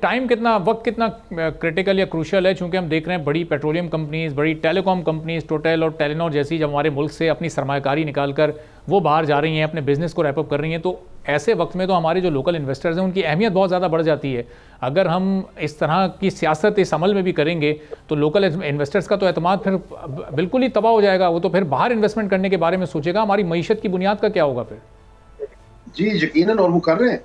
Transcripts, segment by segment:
Time कितना, वक्त कितना क्रिटिकल या क्रूशियल है, चूंकि हम देख रहे हैं बड़ी पेट्रोलियम कंपनीज, बड़ी टेलीकॉम कंपनीज, टोटल और टेलीनॉर जैसी जब हमारे मुल्क से अपनी सरमायाकारी निकाल कर वो बाहर जा रही हैं, अपने बिजनेस को रैपअप कर रही हैं, तो ऐसे वक्त में तो हमारे जो लोकल इन्वेस्टर्स हैं उनकी अहमियत बहुत ज़्यादा बढ़ जाती है। अगर हम इस तरह की सियासत इस अमल में भी करेंगे तो लोकल इन्वेस्टर्स का तो एतमाद फिर बिल्कुल ही तबाह हो जाएगा। वो तो फिर बाहर इन्वेस्टमेंट करने के बारे में सोचेगा, हमारी मईशत की बुनियाद का क्या होगा फिर। जी यकीनन, और वो कर रहे हैं।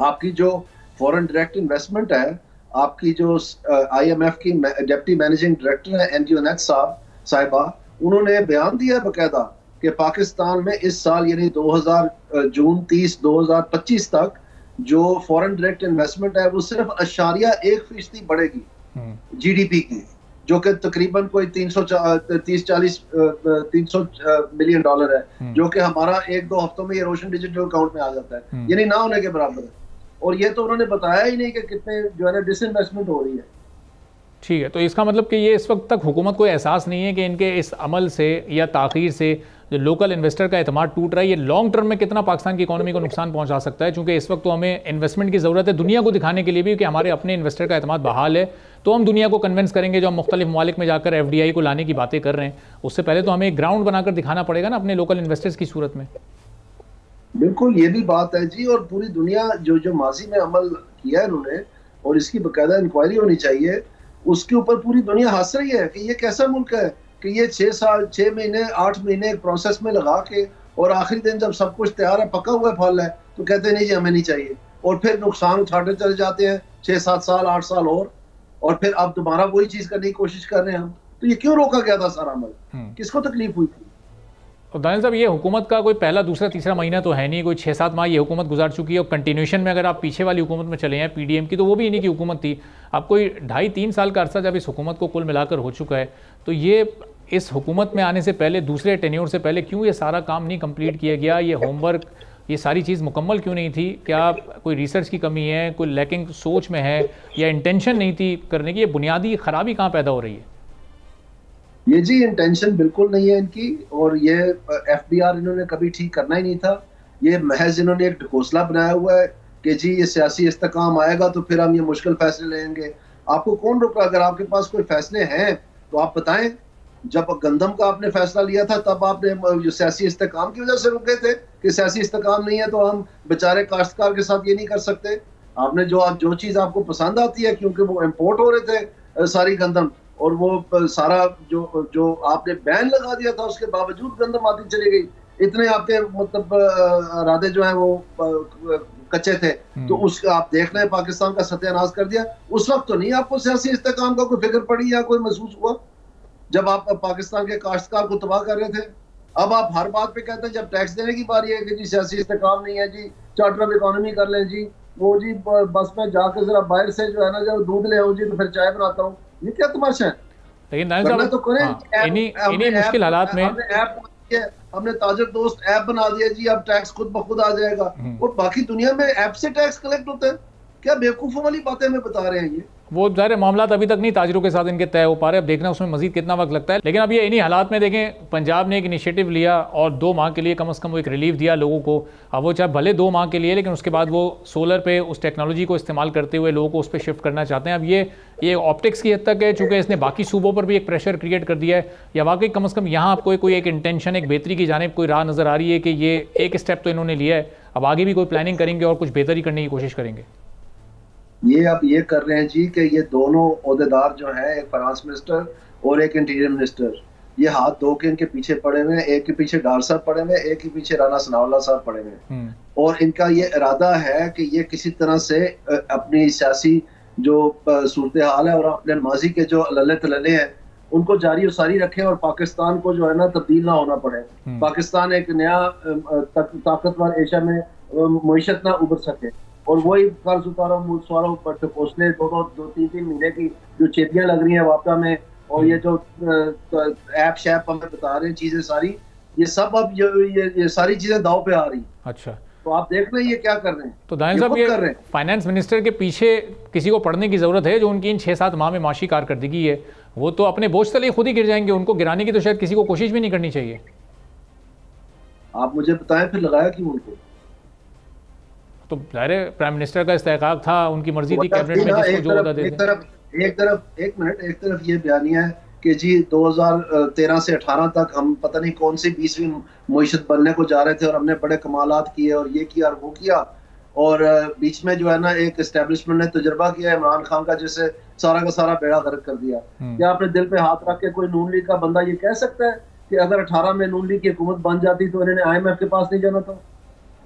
आपकी जो फॉरेन डायरेक्ट इन्वेस्टमेंट है, आपकी जो IMF की डिप्टी मैनेजिंग डायरेक्टर है एनजीओ साहिबा, उन्होंने बयान दिया है बकायदा कि पाकिस्तान में इस साल यानी जून 30 2025 तक जो फॉरेन डायरेक्ट इन्वेस्टमेंट है वो सिर्फ 1% बढ़ेगी GDP की, जो कि तकरीबन कोई 330-40 मिलियन डॉलर है, जो कि हमारा 1-2 हफ्तों में ये रोशन डिजिटल अकाउंट में आ जाता है, यानी ना होने के बराबर है। और ये तो उन्होंने बताया ही नहीं कि कितने जो है ना डिसइन्वेस्टमेंट हो रही है। ठीक है, तो इसका मतलब कि ये इस वक्त तक हुकूमत को एहसास नहीं है कि इनके इस अमल से या ताख़ीर से जो लोकल इन्वेस्टर का एतमाद टूट रहा है, ये लॉन्ग टर्म में कितना पाकिस्तान की इकोनॉमी को नुकसान पहुंचा सकता है। चूंकि इस वक्त तो हमें इन्वेस्टमेंट की ज़रूरत है दुनिया को दिखाने के लिए भी कि हमारे अपने इन्वेस्टर का एतमाद बहाल है, तो हम दुनिया को कन्विंस करेंगे। जो हम मुख्तलिफ ममालिक में जाकर FDI को लाने की बातें कर रहे हैं, उससे पहले तो हमें एक ग्राउंड बनाकर दिखाना पड़ेगा ना अपने लोकल इन्वेस्टर्स की सूरत में। बिल्कुल, ये भी बात है जी। और पूरी दुनिया जो माजी में अमल किया है इन्होंने, और इसकी बाकायदा इंक्वायरी होनी चाहिए, उसके ऊपर पूरी दुनिया हंस रही है कि ये कैसा मुल्क है कि ये 6 महीने 8 महीने एक प्रोसेस में लगा के, और आखिरी दिन जब सब कुछ तैयार है, पका हुआ फल है, तो कहते हैं नहीं जी हमें नहीं चाहिए, और फिर नुकसान उठाते चले जाते हैं 6-7 साल 8 साल और फिर अब दोबारा वही चीज करने की कोशिश कर रहे हैं हम। तो ये क्यों रोका गया था सारा अमल, किसको तकलीफ हुई थी? और दानिश साहब, ये हुकूमत का कोई पहला दूसरा तीसरा महीना तो है नहीं, कोई 6-7 माह ये हुकूमत गुजार चुकी है। और कंटिन्यूशन में अगर आप पीछे वाली हुकूमत में चले हैं PDM की, तो वो भी इन्हीं की हुकूमत थी। अब कोई 2.5-3 साल का अरसा जब इस हुकूमत को कुल मिलाकर हो चुका है, तो ये इस हुकूमत में आने से पहले, दूसरे टेन्योर से पहले क्यों ये सारा काम नहीं कंप्लीट किया गया? ये होमवर्क, ये सारी चीज़ मुकम्मल क्यों नहीं थी? क्या कोई रिसर्च की कमी है, कोई लैकिंग सोच में है, या इंटेंशन नहीं थी करने की? ये बुनियादी खराबी कहाँ पैदा हो रही है? ये जी इंटेंशन बिल्कुल नहीं है इनकी, और ये FBR इन्होंने कभी ठीक करना ही नहीं था। ये महज इन्होंने एक ढकोसला बनाया हुआ है कि जी ये सियासी इस्तेकाम आएगा तो फिर हम ये मुश्किल फैसले लेंगे। आपको कौन रोका? अगर आपके पास कोई फैसले हैं तो आप बताएं। जब गंदम का आपने फैसला लिया था तब आपने जो सियासी इस्तेकाम की वजह से रुके थे कि सियासी इस्तेकाम नहीं है तो हम बेचारे काश्तकार के साथ ये नहीं कर सकते। आपने जो चीज़ आपको पसंद आती है, क्योंकि वो इम्पोर्ट हो रहे थे सारी गंदम, और वो सारा जो आपने बैन लगा दिया था, उसके बावजूद गंदम आती चली गई। इतने आपके मतलब इरादे जो है वो कच्चे थे, तो उस आप देख रहे हैं पाकिस्तान का सत्यानाश कर दिया। उस वक्त तो नहीं आपको सियासी इस्तेकाम का कोई फिक्र पड़ी या कोई महसूस हुआ जब आप पाकिस्तान के काश्तकार को तबाह कर रहे थे। अब आप हर बात पे कहते हैं जब टैक्स देने की बारी है कि जी सियासी इस्तेकाम नहीं है जी, चार्टर ऑफ इकोनॉमी कर लें जी, वो जी बस में जाकर जरा बाहर से जो है ना जब दूध ले आऊं जी तो फिर चाय बनाता हूँ। ये क्या तमाशा है? लेकिन तो इन्हीं मुश्किल हालात में हमने ताजर दोस्त ऐप बना दिया जी, अब टैक्स खुद ब खुद आ जाएगा, और बाकी दुनिया में ऐप से टैक्स कलेक्ट होता है। क्या बेवकूफ़ों वाली बातें हमें बता रहे हैं ये? वो ज़ाहिर मामला अभी तक नहीं ताजरों के साथ इनके तय हो पा रहे। अब देखना उसमें मजीद कितना वक्त लगता है। लेकिन अब ये इन्हीं हालात में देखें, पंजाब ने एक इनिशिएटिव लिया और 2 माह के लिए कम से कम वो एक रिलीफ दिया लोगों को। अब वो चाहे भले 2 माह के लिए, लेकिन उसके बाद वो सोलर पे उस टेक्नोलॉजी को इस्तेमाल करते हुए लोगों को उस पर शिफ्ट करना चाहते हैं। अब ये ऑप्टिक्स की हद तक है, चूँकि इसने बाकी सूबों पर भी एक प्रेशर क्रिएट कर दिया है, या वाकई कम से कम यहाँ आपको कोई एक इंटेंशन, एक बेहतरी की जानिब कोई राह नज़र आ रही है कि ये एक स्टेप तो इन्होंने लिया है, अब आगे भी कोई प्लानिंग करेंगे और कुछ बेहतरी करने की कोशिश करेंगे? ये अब ये कर रहे हैं जी कि ये दोनों ओहदेदार जो हैं, एक फाइनेंस मिनिस्टर और एक इंटीरियर मिनिस्टर, ये हाथ धो के इनके पीछे पड़े हुए हैं। एक के पीछे डार साहब पड़े हुए हैं, एक के पीछे राना सनाउल्लाह साहब पड़े हुए हैं। और इनका ये इरादा है कि ये किसी तरह से अपनी सियासी जो सूरत हाल है और अपने माजी के जो लल्ले तलले हैं उनको जारी और सारी रखें, और पाकिस्तान को जो है ना तब्दील ना होना पड़े। पाकिस्तान एक नया ताकतवर एशिया में मईशत ना उभर सके, और वही कर्ज उतारो मुल्क पहुंचने 2-3 महीने की जो चेतियां लग रही हैं वापस में, और ये जो ऐप शैप हमें बता रहे हैं चीजें सारी, ये सब अब ये सारी चीजें दाव पे आ रही। अच्छा, तो आप देख रहे हैं ये क्या कर रहे हैं। तो दानिश साहब, ये फाइनेंस मिनिस्टर के पीछे किसी को पढ़ने की जरूरत है जो उनकी इन 6-7 माह में माशी कारकर्दगी है, वो तो अपने बोझ तले खुद ही गिर जाएंगे। उनको गिराने की तो शायद किसी को कोशिश भी नहीं करनी चाहिए। आप मुझे बताएं फिर लगाया क्यों उनको? तो ज़ाहिर है प्राइम मिनिस्टर का इस्तेहकाक था, उनकी मर्जी थी कैबिनेट में जिसको जो ओहदा देते। एक तरफ ये बयानिया है कि जी 2013 से 18 तक हम पता नहीं कौन सी 20वीं मईशत बनने को जा रहे थे और हमने बड़े कमालात किए और ये किया और वो किया, और बीच में जो है ना एक एस्टेब्लिशमेंट ने तजुर्बा किया इमरान खान का, जिससे सारा का सारा बेड़ा गर्क कर दिया। क्या आपने दिल पे हाथ रख के कोई नून लीग का बंदा ये कह सकता है कि अगर 18 में नून लीग की हुकूमत बन जाती तो इन्होंने IMF के पास नहीं जाना था?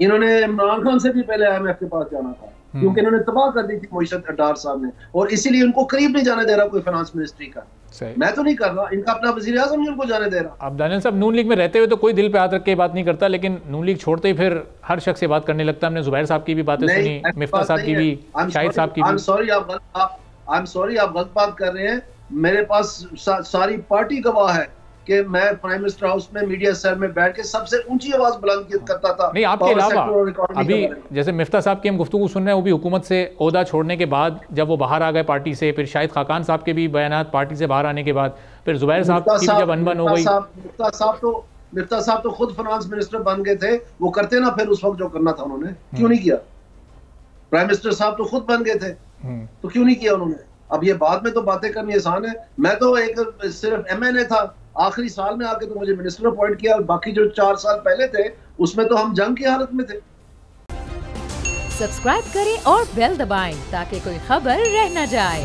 इन्होंने इमरान खान से भी पहले IMF के पास जाना था, क्योंकि इन्होंने तबाह कर दी थी मईशत डार साहब ने, और इसीलिए उनको करीब नहीं जाने दे रहा कोई फाइनेंस मिनिस्ट्री का। मैं तो नहीं कर रहा, इनका अपना वजीर आज़म नहीं उनको जाने दे रहा। अब दानियल साहब, नून लीग में रहते हुए तो कोई दिल पे हाथ रख के बात नहीं करता, लेकिन नून लीग छोड़ते ही फिर हर शख्स से बात करने लगता है। हमने जुबैर साहब की भी बातें सुनी, मिफ्ता साहब की भी, शाहिद साहब की भी। आई एम सॉरी, आप गलत बात कर रहे हैं। मेरे पास सारी पार्टी गवाह है कि मैं प्राइम मिनिस्टर हाउस में मीडिया सेल में बैठ के सबसे ऊंची आवाज बुलंद करता था। नहीं, आपके अलावा अभी जैसे मिफ्ता साहब की हम गुफ्तगू सुन रहे हैं, वो भी हुकूमत से ओहदा छोड़ने के बाद जब वो बाहर आ गए पार्टी से, फिर शाहिद खाकान साहब के भी बयानात पार्टी से बाहर आने के बाद, फिर जुबैर साहब की जब अनबन हो गई। मिफ्ता साहब तो खुद फाइनेंस मिनिस्टर बन गए थे, वो करते ना फिर उस वक्त जो करना था उन्होंने, क्यों नहीं किया? प्राइम मिनिस्टर साहब तो खुद बन गए थे, तो क्यों नहीं किया उन्होंने? अब ये बाद में तो बातें करनी आसान है। मैं तो एक सिर्फ MNA था, आखिरी साल में आके तो मुझे मिनिस्टर अपॉइंट किया, और बाकी जो 4 साल पहले थे उसमें तो हम जंग की हालत में थे। सब्सक्राइब करें और बेल दबाएं ताकि कोई खबर रह न जाए।